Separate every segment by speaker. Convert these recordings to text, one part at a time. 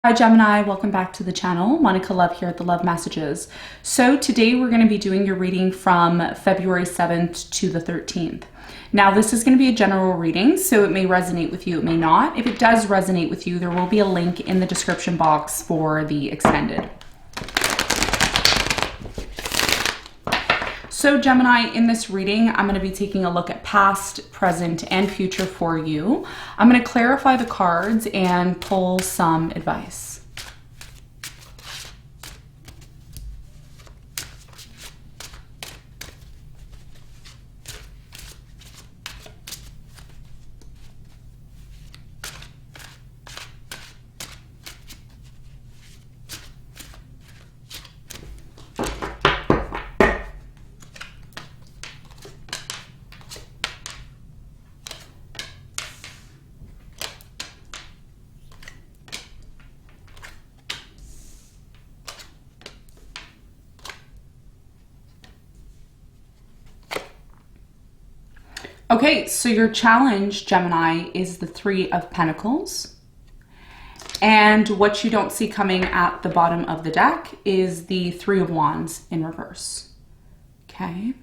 Speaker 1: Hi Gemini, welcome back to the channel. Monica Love here at the Love Messages. So today we're going to be doing your reading from February 7th to the 13th. Now this is going to be a general reading, so it may resonate with you, it may not. If it does resonate with you, there will be a link in the description box for the extended. So Gemini, in this reading, I'm going to be taking a look at past, present, and future for you. I'm going to clarify the cards and pull some advice. Okay, so your challenge, Gemini, is the Three of Pentacles. And what you don't see coming at the bottom of the deck is the Three of Wands in reverse. Okay.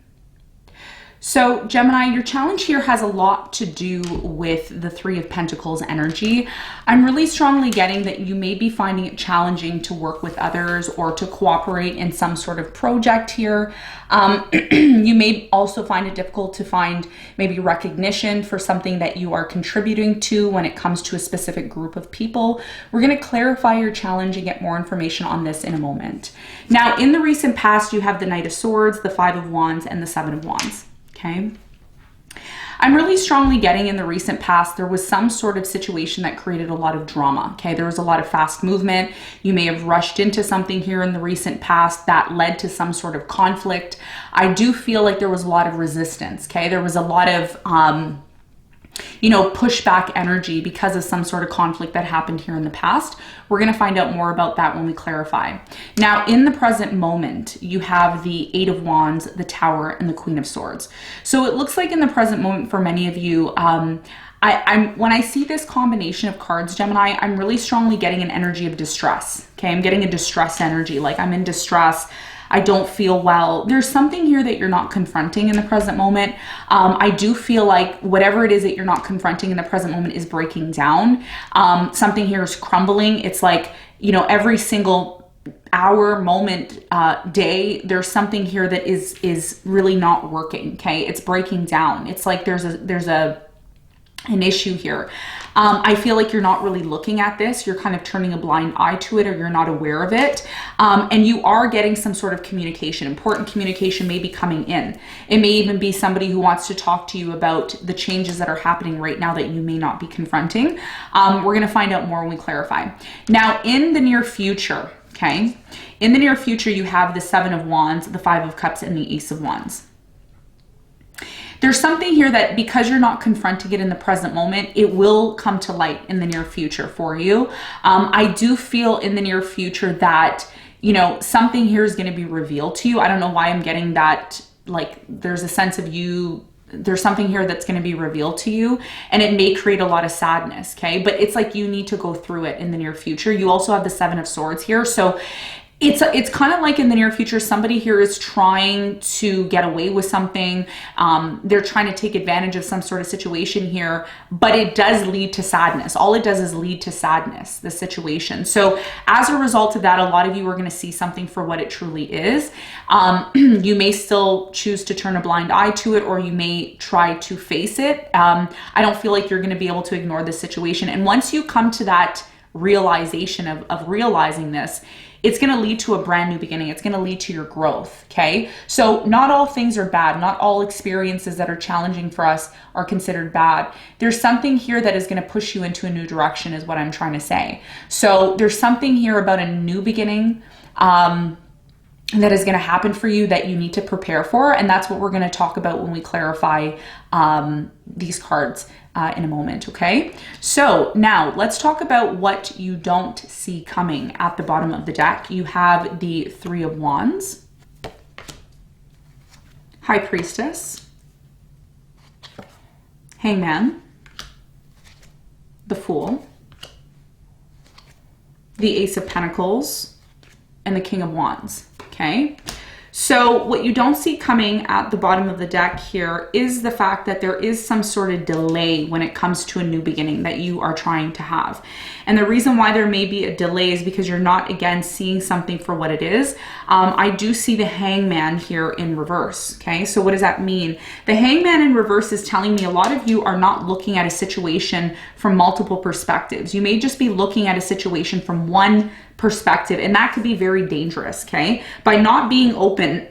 Speaker 1: So Gemini, your challenge here has a lot to do with the Three of Pentacles energy. I'm really strongly getting that you may be finding it challenging to work with others or to cooperate in some sort of project here. You may also find it difficult to find maybe recognition for something that you are contributing to when it comes to a specific group of people. We're going to clarify your challenge and get more information on this in a moment. Now, in the recent past, you have the Knight of Swords, the Five of Wands, and the Seven of Wands. Okay. I'm really strongly getting in the recent past, there was some sort of situation that created a lot of drama. Okay. There was a lot of fast movement. You may have rushed into something here in the recent past that led to some sort of conflict. I do feel like there was a lot of resistance. Okay. There was a lot of, pushback energy because of some sort of conflict that happened here in the past. We're going to find out more about that when we clarify. Now, in the present moment, you have the Eight of Wands, the Tower, and the Queen of Swords. So it looks like in the present moment for many of you, when I see this combination of cards, Gemini, I'm really strongly getting an energy of distress. Okay, I'm getting a distress energy, like I'm in distress. I don't feel well. There's something here that you're not confronting in the present moment. I do feel like whatever it is that you're not confronting in the present moment is breaking down. Something here is crumbling. It's like, every single hour, moment, day, there's something here that is really not working. Okay. It's breaking down. It's like there's an issue here. I feel like you're not really looking at this. You're kind of turning a blind eye to it, or you're not aware of it. And you are getting some sort of communication. Important communication may be coming in. It may even be somebody who wants to talk to you about the changes that are happening right now that you may not be confronting. We're going to find out more when we clarify. Now, in the near future, okay, in the near future, you have the Seven of Wands, the Five of Cups, and the Ace of Wands. There's something here that because you're not confronting it in the present moment, it will come to light in the near future for you. I do feel in the near future that, something here is going to be revealed to you. I don't know why I'm getting that, like there's a sense of there's something here that's going to be revealed to you, and it may create a lot of sadness. Okay. But it's like you need to go through it in the near future. You also have the Seven of Swords here. So it's kind of like in the near future, somebody here is trying to get away with something. They're trying to take advantage of some sort of situation here, but it does lead to sadness. All it does is lead to sadness, the situation. So as a result of that, a lot of you are going to see something for what it truly is. You may still choose to turn a blind eye to it, or you may try to face it. I don't feel like you're going to be able to ignore the situation. And once you come to that realization of realizing this, it's going to lead to a brand new beginning. It's going to lead to your growth. Okay. So not all things are bad. Not all experiences that are challenging for us are considered bad. There's something here that is going to push you into a new direction is what I'm trying to say. So there's something here about a new beginning, that is going to happen for you that you need to prepare for. And that's what we're going to talk about when we clarify these cards in a moment. Okay. So now let's talk about what you don't see coming at the bottom of the deck. You have the Three of Wands, High Priestess, Hangman, the Fool, the Ace of Pentacles, and the King of Wands, okay? So what you don't see coming at the bottom of the deck here is the fact that there is some sort of delay when it comes to a new beginning that you are trying to have. And the reason why there may be a delay is because you're not, again, seeing something for what it is. I do see the Hangman here in reverse, okay? So what does that mean? The Hangman in reverse is telling me a lot of you are not looking at a situation from multiple perspectives. You may just be looking at a situation from one perspective, and that could be very dangerous, okay? By not being open,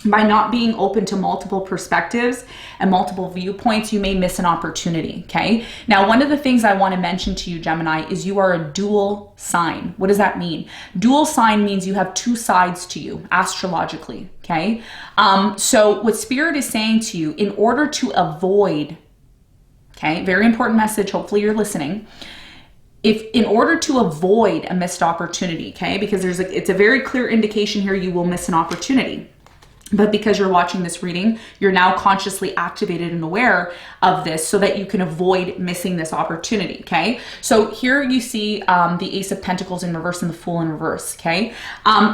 Speaker 1: by not being open to multiple perspectives and multiple viewpoints, you may miss an opportunity, okay? Now, one of the things I want to mention to you, Gemini, is you are a dual sign. What does that mean? Dual sign means you have two sides to you, astrologically, okay? So what Spirit is saying to you, in order to avoid, okay, very important message, hopefully you're listening, if in order to avoid a missed opportunity, okay, because it's a very clear indication here you will miss an opportunity. But because you're watching this reading, you're now consciously activated and aware of this so that you can avoid missing this opportunity, okay? So here you see the Ace of Pentacles in reverse and the Fool in reverse, okay?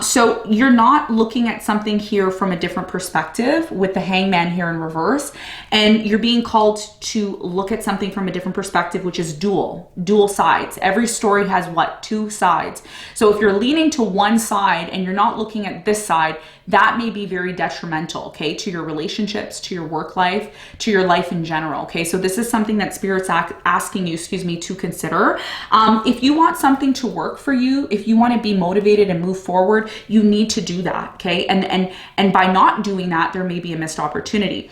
Speaker 1: So you're not looking at something here from a different perspective with the Hangman here in reverse, and you're being called to look at something from a different perspective, which is dual sides. Every story has what? Two sides. So if you're leaning to one side and you're not looking at this side, that may be very detrimental, okay, to your relationships, to your work life, to your life in general, okay? So this is something that Spirit's asking you, to consider. If you want something to work for you, if you want to be motivated and move forward, you need to do that, okay? And by not doing that, there may be a missed opportunity.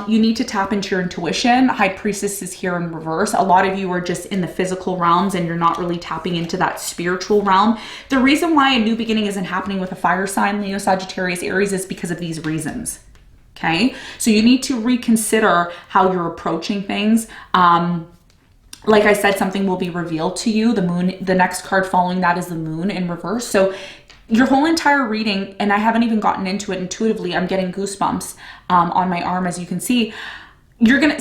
Speaker 1: You need to tap into your intuition. High Priestess is here in reverse. A lot of you are just in the physical realms and you're not really tapping into that spiritual realm. The reason why a new beginning isn't happening with a fire sign, Leo, Sagittarius, Aries, is because of these reasons. Okay, so you need to reconsider how you're approaching things. Like I said, something will be revealed to you. The moon, the next card following that is the Moon in reverse. So your whole entire reading, and I haven't even gotten into it intuitively, I'm getting goosebumps on my arm, as you can see. You're gonna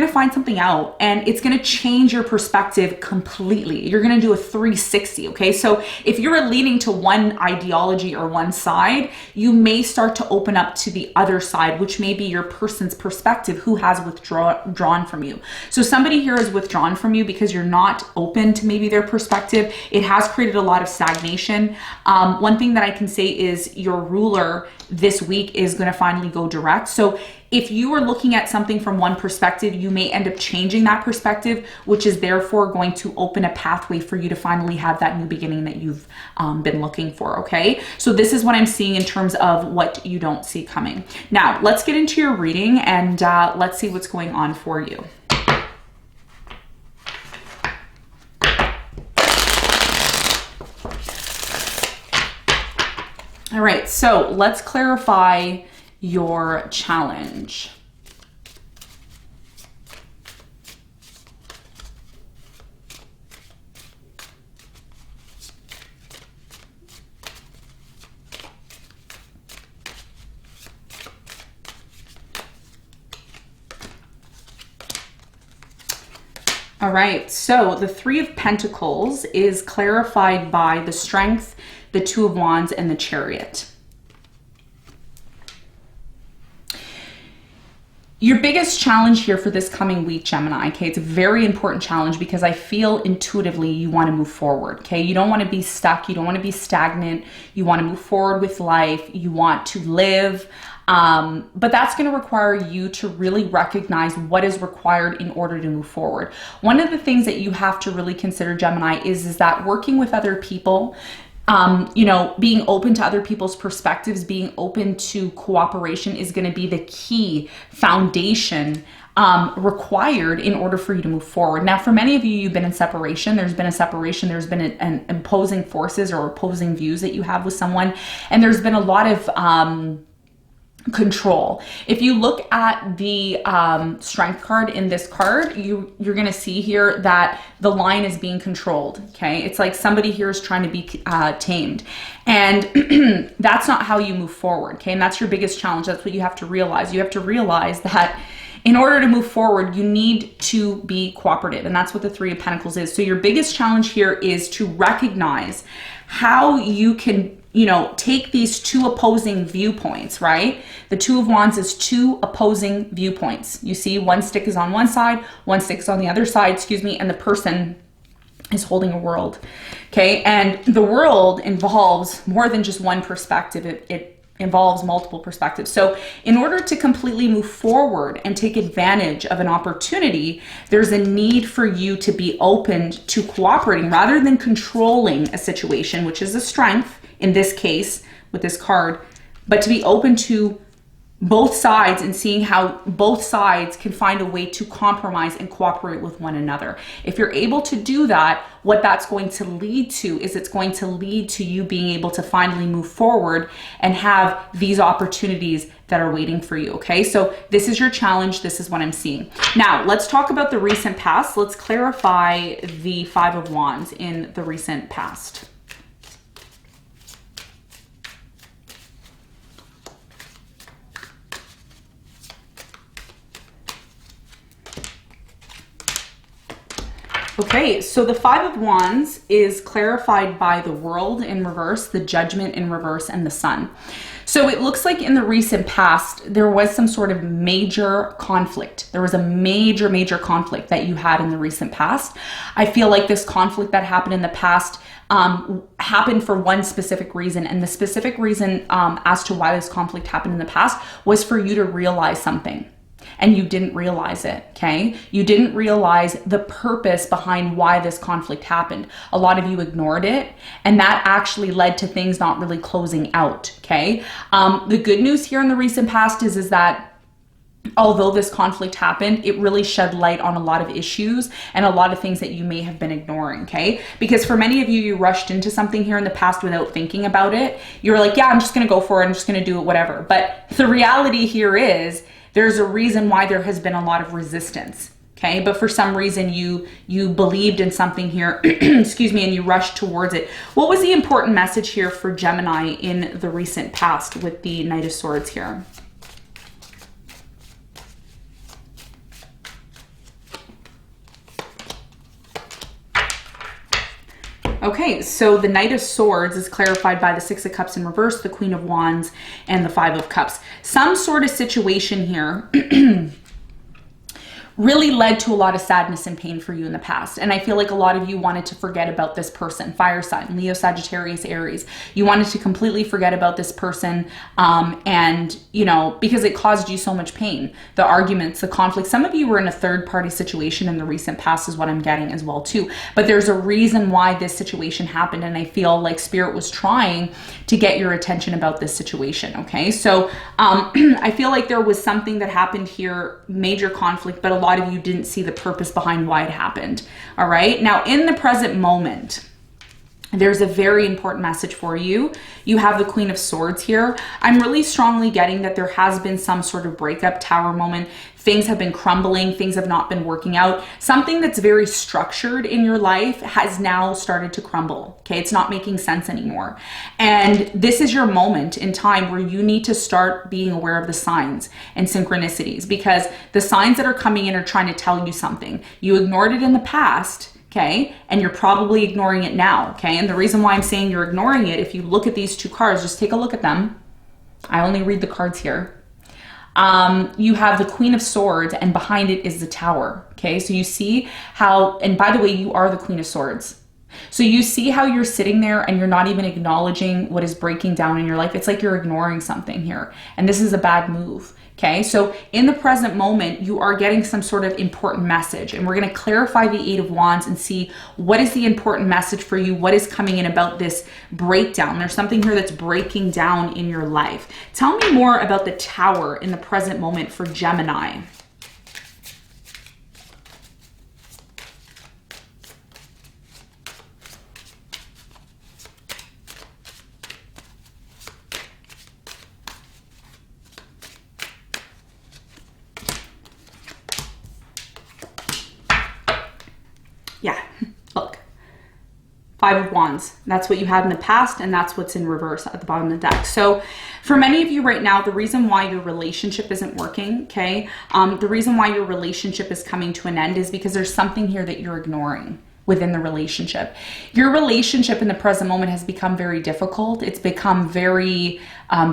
Speaker 1: find something out, and it's gonna change your perspective completely. You're gonna do a 360, okay? So if you're leaning to one ideology or one side, you may start to open up to the other side, which may be your person's perspective who has withdrawn from you. So somebody here is withdrawn from you because you're not open to maybe their perspective. It has created a lot of stagnation. One thing that I can say is your ruler this week is gonna finally go direct. So if you are looking at something from one perspective, you may end up changing that perspective, which is therefore going to open a pathway for you to finally have that new beginning that you've been looking for, okay? So this is what I'm seeing in terms of what you don't see coming. Now, let's get into your reading and let's see what's going on for you. All right, so let's clarify your challenge. All right, so the Three of Pentacles is clarified by the Strength, the Two of Wands, and the Chariot. Your biggest challenge here for this coming week, Gemini, okay, it's a very important challenge because I feel intuitively you want to move forward, okay? You don't want to be stuck. You don't want to be stagnant. You want to move forward with life. You want to live. But that's going to require you to really recognize what is required in order to move forward. One of the things that you have to really consider, Gemini, is that working with other people, you know, being open to other people's perspectives, being open to cooperation is going to be the key foundation required in order for you to move forward. Now, for many of you, you've been in separation. There's been a separation. There's been an imposing forces or opposing views that you have with someone. And there's been a lot of control. If you look at the Strength card in this card, you're going to see here that the line is being controlled. Okay, it's like somebody here is trying to be tamed, and that's not how you move forward. Okay, and that's your biggest challenge. That's what you have to realize. You have to realize that In order to move forward, you need to be cooperative. And that's what the Three of Pentacles is. So your biggest challenge here is to recognize how you can, you know, take these two opposing viewpoints, right? The Two of Wands is two opposing viewpoints. You see, one stick is on one side, one stick is on the other side, excuse me, and the person is holding a world, okay? And the world involves more than just one perspective. It involves multiple perspectives. So in order to completely move forward and take advantage of an opportunity, there's a need for you to be open to cooperating rather than controlling a situation, which is a strength in this case with this card, but to be open to both sides and seeing how both sides can find a way to compromise and cooperate with one another. If you're able to do that, what that's going to lead to is it's going to lead to you being able to finally move forward and have these opportunities that are waiting for you, okay? So this is your challenge. This is what I'm seeing. Now, let's talk about the recent past. Let's clarify the Five of Wands in the recent past. Okay, so the Five of Wands is clarified by the World in reverse, the Judgment in reverse, and the Sun. So it looks like in the recent past, there was some sort of major conflict. There was a major conflict that you had in the recent past. I feel like this conflict that happened in the past happened for one specific reason. And the specific reason as to why this conflict happened in the past was for you to realize something. And you didn't realize it, okay? You didn't realize the purpose behind why this conflict happened. A lot of you ignored it, and that actually led to things not really closing out, okay? The good news here in the recent past is that although this conflict happened, it really shed light on a lot of issues and a lot of things that you may have been ignoring, okay? Because for many of you, you rushed into something here in the past without thinking about it. You were like, yeah, I'm just gonna go for it. I'm just gonna do it, whatever. But the reality here is there's a reason why there has been a lot of resistance, okay? But for some reason, you believed in something here, excuse me, and you rushed towards it. What was the important message here for Gemini in the recent past with the Knight of Swords here? Okay, so the Knight of Swords is clarified by the Six of Cups in reverse, the Queen of Wands, and the Five of Cups. Some sort of situation here really led to a lot of sadness and pain for you in the past. And I feel like a lot of you wanted to forget about this person, fire sign, Leo, Sagittarius, Aries. You wanted to completely forget about this person and, you know, because it caused you so much pain. The arguments, the conflict. Some of you were in a third party situation in the recent past is what I'm getting as well too. But there's a reason why this situation happened. And I feel like Spirit was trying to get your attention about this situation, okay? So I feel like there was something that happened here, major conflict, but a lot of you didn't see the purpose behind why it happened. All right. Now, in the present moment, there's a very important message for you. You have the Queen of Swords here. I'm really strongly getting that there has been some sort of breakup, tower moment. Things have been crumbling. Things have not been working out. Something that's very structured in your life has now started to crumble. Okay. It's not making sense anymore. And this is your moment in time where you need to start being aware of the signs and synchronicities, because the signs that are coming in are trying to tell you something. You ignored it in the past. Okay, and you're probably ignoring it now, okay? And the reason why I'm saying you're ignoring it, if you look at these two cards, just take a look at them. I only read the cards here. You have the Queen of Swords, and behind it is the Tower, okay? So you see how, and by the way, you are the Queen of Swords. So you see how you're sitting there and you're not even acknowledging what is breaking down in your life. It's like you're ignoring something here, and this is a bad move. Okay, so in the present moment, you are getting some sort of important message, and we're going to clarify the Eight of Wands and see what is the important message for you, what is coming in about this breakdown. There's something here that's breaking down in your life. Tell me more about the Tower in the present moment for Gemini. Yeah, look, Five of Wands. That's what you had in the past, and that's what's in reverse at the bottom of the deck. So for many of you right now, the reason why your relationship isn't working, okay, the reason why your relationship is coming to an end is because there's something here that you're ignoring within the relationship. Your relationship in the present moment has become very difficult. It's become very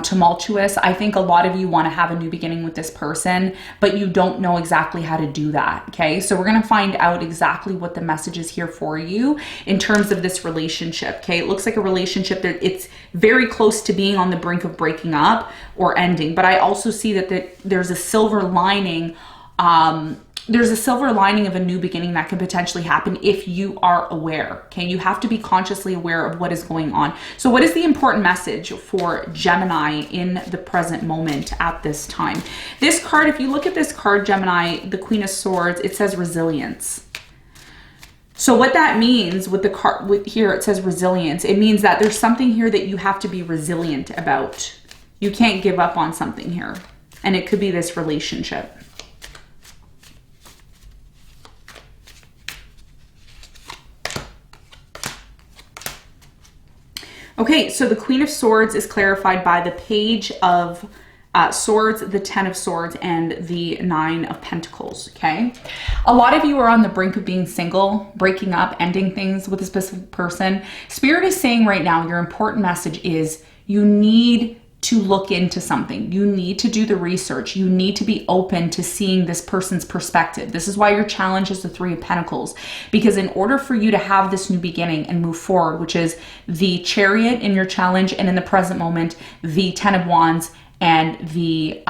Speaker 1: tumultuous. I think a lot of you want to have a new beginning with this person, but you don't know exactly how to do that, okay? So we're going to find out exactly what the message is here for you in terms of this relationship, okay? It looks like a relationship that it's very close to being on the brink of breaking up or ending, but I also see that there's a silver lining. There's a silver lining of a new beginning that could potentially happen if you are aware, okay? You have to be consciously aware of what is going on. So what is the important message for Gemini in the present moment at this time? This card, if you look at this card, Gemini, the Queen of Swords, it says resilience. So what that means with the card here, it says resilience. It means that there's something here that you have to be resilient about. You can't give up on something here. And it could be this relationship. Okay, so the Queen of Swords is clarified by the Page of Swords, the Ten of Swords, and the Nine of Pentacles, okay? A lot of you are on the brink of being single, breaking up, ending things with a specific person. Spirit is saying right now, your important message is you need to look into something. You need to do the research. You need to be open to seeing this person's perspective. This is why your challenge is the Three of Pentacles, because in order for you to have this new beginning and move forward, which is the Chariot in your challenge, and in the present moment, the Ten of Wands and the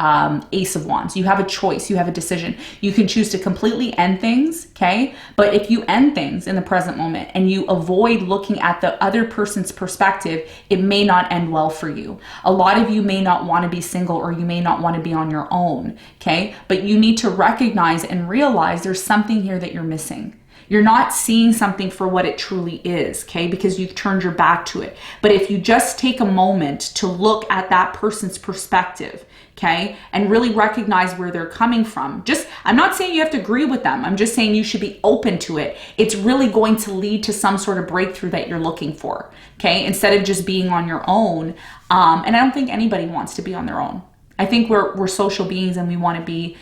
Speaker 1: Ace of Wands. You have a choice, you have a decision. You can choose to completely end things, okay? But if you end things in the present moment and you avoid looking at the other person's perspective, it may not end well for you. A lot of you may not want to be single, or you may not want to be on your own, okay? But you need to recognize and realize there's something here that you're missing. You're not seeing something for what it truly is, okay? Because you've turned your back to it. But if you just take a moment to look at that person's perspective, okay, and really recognize where they're coming from. I'm not saying you have to agree with them. I'm just saying you should be open to it. It's really going to lead to some sort of breakthrough that you're looking for, okay? Instead of just being on your own. And I don't think anybody wants to be on their own. I think we're social beings, and we want to be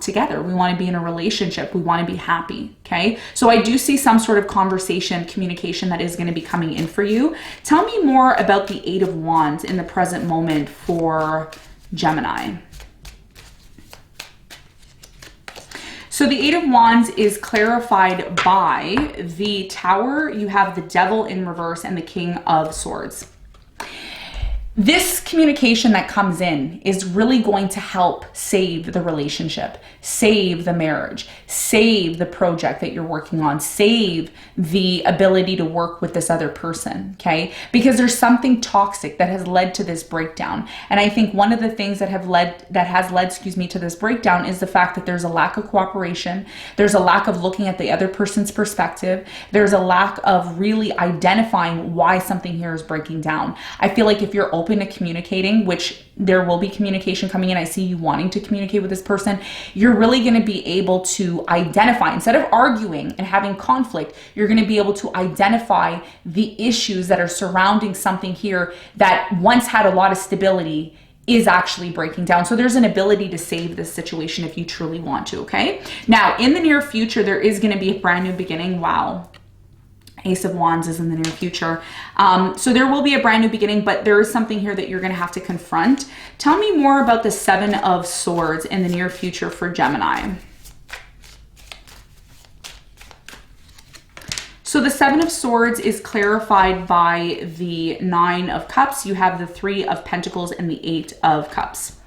Speaker 1: together. We want to be in a relationship. We want to be happy. Okay. So I do see some sort of conversation, communication that is going to be coming in for you. Tell me more about the Eight of Wands in the present moment for Gemini. So the Eight of Wands is clarified by the Tower. You have the Devil in reverse and the King of Swords. This communication that comes in is really going to help save the relationship, save the marriage, save the project that you're working on, save the ability to work with this other person, okay? Because there's something toxic that has led to this breakdown. And I think one of the things that has led to this breakdown is the fact that there's a lack of cooperation. There's a lack of looking at the other person's perspective. There's a lack of really identifying why something here is breaking down. I feel like if you're open to communicating, which there will be communication coming in, I see you wanting to communicate with this person, you're really going to be able to identify, instead of arguing and having conflict, you're going to be able to identify the issues that are surrounding something here that once had a lot of stability is actually breaking down. So there's an ability to save this situation if you truly want to, okay? Now, in the near future, there is going to be a brand new beginning. Wow. Ace of Wands is in the near future. So there will be a brand new beginning, but there is something here that you're going to have to confront. Tell me more about the Seven of Swords in the near future for Gemini. So the Seven of Swords is clarified by the Nine of Cups. You have the Three of Pentacles and the Eight of Cups.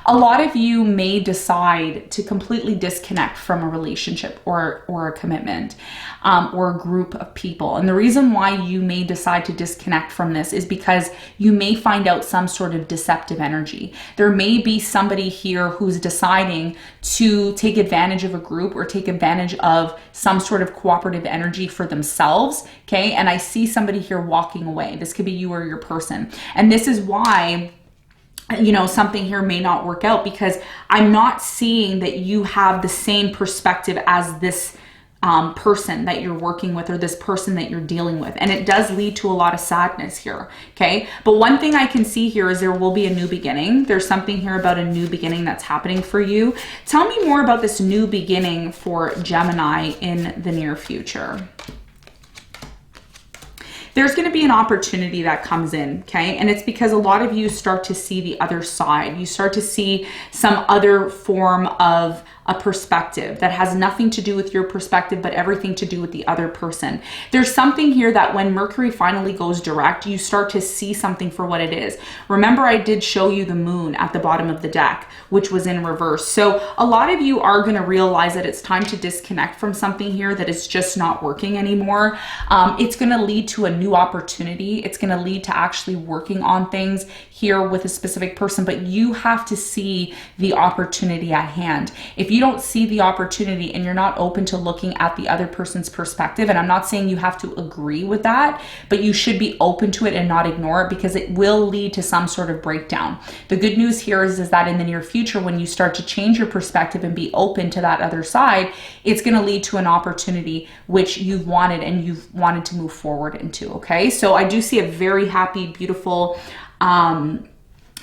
Speaker 1: A lot of you may decide to completely disconnect from a relationship or a commitment or a group of people. And the reason why you may decide to disconnect from this is because you may find out some sort of deceptive energy. There may be somebody here who's deciding to take advantage of a group or take advantage of some sort of cooperative energy for themselves, okay? And I see somebody here walking away. This could be you or your person. And this is why, you know, something here may not work out, because I'm not seeing that you have the same perspective as this person that you're working with or this person that you're dealing with. And it does lead to a lot of sadness here, okay? But one thing I can see here is there will be a new beginning. There's something here about a new beginning that's happening for you. Tell me more about this new beginning for Gemini in the near future. There's going to be an opportunity that comes in, okay? And it's because a lot of you start to see the other side. You start to see some other form of a perspective that has nothing to do with your perspective, but everything to do with the other person. There's something here that when Mercury finally goes direct, you start to see something for what it is. Remember, I did show you the moon at the bottom of the deck, which was in reverse. So a lot of you are going to realize that it's time to disconnect from something here that is just not working anymore. It's going to lead to a new opportunity. It's going to lead to actually working on things here with a specific person, but you have to see the opportunity at hand. If you don't see the opportunity and you're not open to looking at the other person's perspective, and I'm not saying you have to agree with that, but you should be open to it and not ignore it, because it will lead to some sort of breakdown. The good news here is that in the near future, when you start to change your perspective and be open to that other side, it's going to lead to an opportunity which you've wanted and you've wanted to move forward into, okay? So I do see a very happy, beautiful,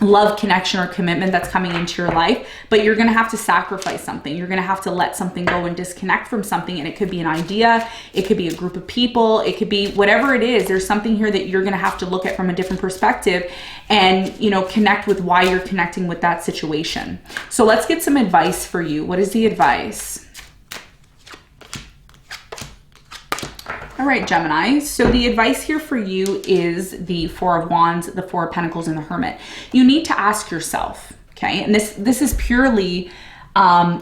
Speaker 1: love connection or commitment that's coming into your life, but you're going to have to sacrifice something. You're going to have to let something go and disconnect from something. And it could be an idea. It could be a group of people. It could be whatever it is. There's something here that you're going to have to look at from a different perspective and, you know, connect with why you're connecting with that situation. So let's get some advice for you. What is the advice? All right, Gemini. So the advice here for you is the Four of Wands, the Four of Pentacles, and the Hermit. You need to ask yourself, okay? And this is purely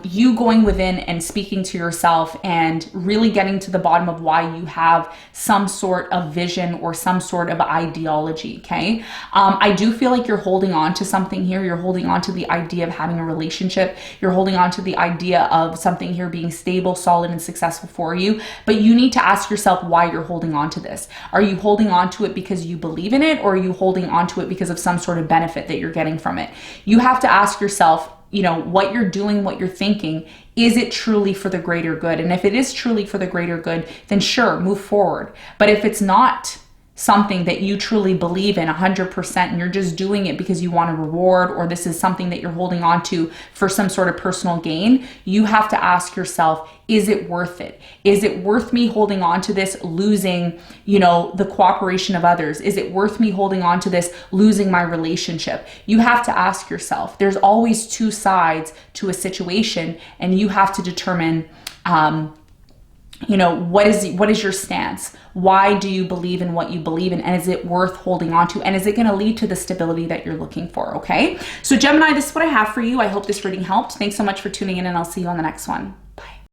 Speaker 1: you going within and speaking to yourself and really getting to the bottom of why you have some sort of vision or some sort of ideology, okay? I do feel like you're holding on to something here. You're holding on to the idea of having a relationship. You're holding on to the idea of something here being stable, solid, and successful for you. But you need to ask yourself why you're holding on to this. Are you holding on to it because you believe in it, or are you holding on to it because of some sort of benefit that you're getting from it? You have to ask yourself, you know, what you're doing, what you're thinking, is it truly for the greater good? And if it is truly for the greater good, then sure, move forward. But if it's not something that you truly believe in 100% and you're just doing it because you want a reward, or this is something that you're holding on to for some sort of personal gain, you have to ask yourself, is it worth it? Is it worth me holding on to this, losing, you know, the cooperation of others? Is it worth me holding on to this, losing my relationship? You have to ask yourself. There's always two sides to a situation, and you have to determine, you know, what is your stance? Why do you believe in what you believe in? And is it worth holding on to? And is it going to lead to the stability that you're looking for? Okay. So Gemini, this is what I have for you. I hope this reading helped. Thanks so much for tuning in, and I'll see you on the next one.